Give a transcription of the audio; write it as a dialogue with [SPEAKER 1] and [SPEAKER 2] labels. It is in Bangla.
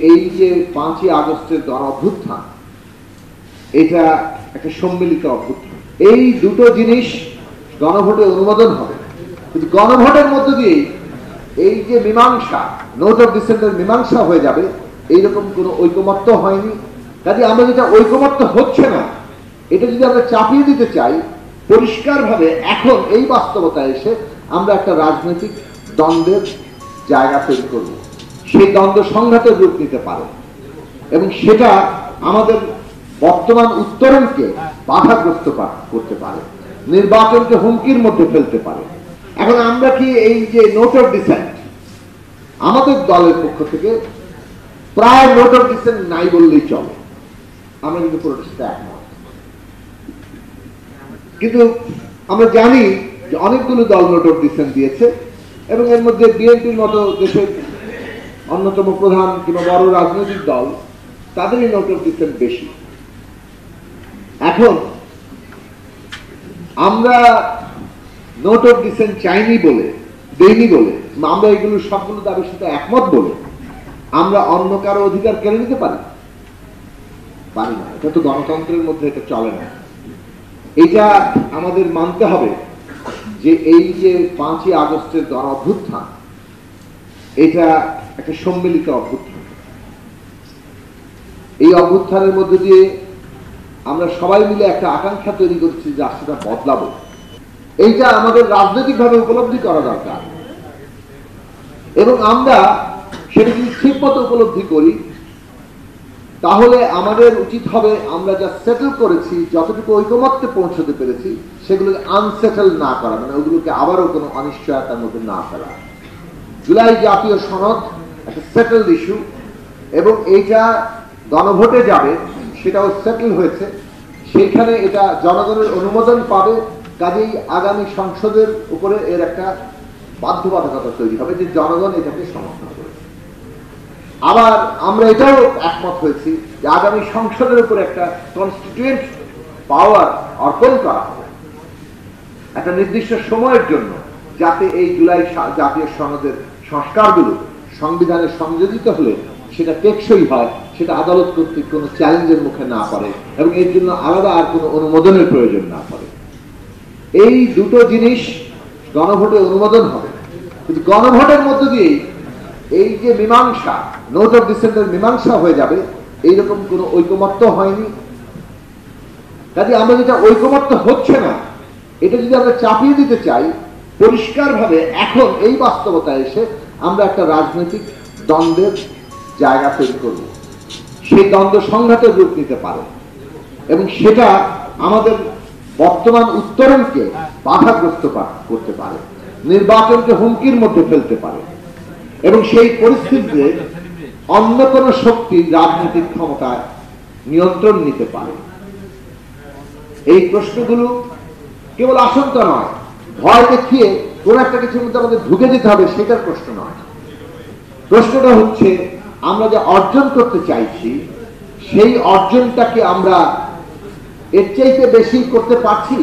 [SPEAKER 1] এই যে 5ই আগস্টের গণ অভ্যুত্থান, এটা একটা সম্মিলিত অভ্যুত্থান। এই দুটো জিনিস গণভোটে অনুমোদন হবে, কিন্তু গণভোটের মধ্য দিয়ে এই যে মীমাংসা, নোট অফ ডিসেন্টের মীমাংসা হয়ে যাবে, এইরকম কোনো ঐকমত্য হয়নি। কাজে আমরা যেটা ঐকমত্য হচ্ছে না, এটা যদি আমরা চাপিয়ে দিতে চাই, পরিষ্কারভাবে এখন এই বাস্তবতায় এসে আমরা একটা রাজনৈতিক দ্বন্দ্বের জায়গা তৈরি করব। সেই দ্বন্দ্ব সংঘাতের রূপ নিতে পারে এবং সেটা আমাদের বর্তমান উত্তরণকে বাধাগ্রস্ত করতে পারে, নির্বাচনকে হুমকির মধ্যে ফেলতে পারে। এখন আমরা কি এই যে নোট অফ ডিসেন্ট, আমাদের দলের পক্ষ থেকে প্রায় নোট অফ ডিসেন্ট নাই বললেই চলে, আমরা কিন্তু পুরোটার সাথে একমত। কিন্তু আমরা জানি যে অনেকগুলো দল নোট অফ ডিসেন্ট দিয়েছে এবং এর মধ্যে বিএনপির মতো দেশের অন্যতম প্রধান কিংবা বড় রাজনৈতিক দল, তাদেরই নোট অফ ডিসেন্ট বেশি। এখন আমরা নোট অফ ডিসেন্ট চাইনি বলে, দেইনি বলে, আমরা এগুলো সবগুলো দাবির সাথে একমত বলে আমরা অন্য কারো অধিকার কেড়ে নিতে পারি না। এটা তো গণতন্ত্রের মধ্যে এটা চলে না। এটা আমাদের মানতে হবে যে এই যে 5ই আগস্টের গণ অভ্যুত্থান, এটা একটা সম্মিলিত অভ্যুত্থান। এই অভ্যুত্থানের মধ্যে দিয়ে আমরা সবাই মিলে একটা আকাঙ্ক্ষা তৈরি করছি যে সেটা বদলাবো। এইটা আমাদের রাজনৈতিকভাবে উপলব্ধি করা দরকার এবং আমরা সেটা যদি ঠিক মতো উপলব্ধি করি, তাহলে আমাদের উচিত হবে আমরা যা সেটেল করেছি, যতটুকু ঐকমত্যে পৌঁছতে পেরেছি, সেগুলোকে আনসেটেল না করা, মানে ওগুলোকে আবারও কোনো অনিশ্চয়তার মধ্যে না ফেলা। জুলাই জাতীয় সনদ একটা সেটেলড ইস্যু এবং এইটা গণভোটে যাবে, সেটাও সেটেল হয়েছে। সেইখানে এটা জনগণের অনুমোদন পাবে, কাজেই আগামী সংসদের উপরে এর একটা বাধ্যবাধকতা তৈরি হবে যে জনগণ এটাকে সমর্থন করবে। আবার আমরা এটাও একমত হয়েছি যে আগামী সংসদের উপর একটা কনস্টিটিউয়েন্ট পাওয়ার অর্পণ করা হবে একটা নির্দিষ্ট সময়ের জন্য, যাতে এই জুলাই জাতীয় সনদের সংস্কারগুলো সংবিধানে সংযোজিত হলে সেটা টেকসই হয়, সেটা আদালত কর্তৃক কোনো চ্যালেঞ্জের মুখে না পড়ে এবং এর জন্য আলাদা আর কোনো অনুমোদনের প্রয়োজন না পড়ে। এই দুটো জিনিস গণভোটে অনুমোদন হবে, কিন্তু গণভোটের মধ্য দিয়ে এই যে মীমাংসা, নোট অফ ডিসেন্টের মীমাংসা হয়ে যাবে, এইরকম কোনো ঐকমত্য হয়নি। কাজে আমরা যেটা ঐকমত্য হচ্ছে না, এটা যদি আমরা চাপিয়ে দিতে চাই, পরিষ্কারভাবে এখন এই বাস্তবতায় এসে আমরা একটা রাজনৈতিক দ্বন্দ্বের জায়গা তৈরি করব। সেই দ্বন্দ্ব সংঘাতের রূপ নিতে পারে এবং সেটা আমাদের বর্তমান উত্তরণকে বাধাগ্রস্ত করতে পারে, নির্বাচনকে হুমকির মধ্যে ফেলতে পারে এবং সেই পরিস্থিতিতে অন্য কোন শক্তি রাজনৈতিক ক্ষমতায় নিয়ন্ত্রণ নিতে পারে। এই প্রশ্নগুলো কেবল আশঙ্কা নয়, ভয় দেখিয়ে কোন একটা কিছুর মধ্যে আমাদের ঢুকে যেতে হবে সেটার প্রশ্ন নয়। প্রশ্নটা হচ্ছে আমরা যা অর্জন করতে চাইছি, সেই অর্জনটাকে আমরা এর চাইতে বেশি করতে পারছি।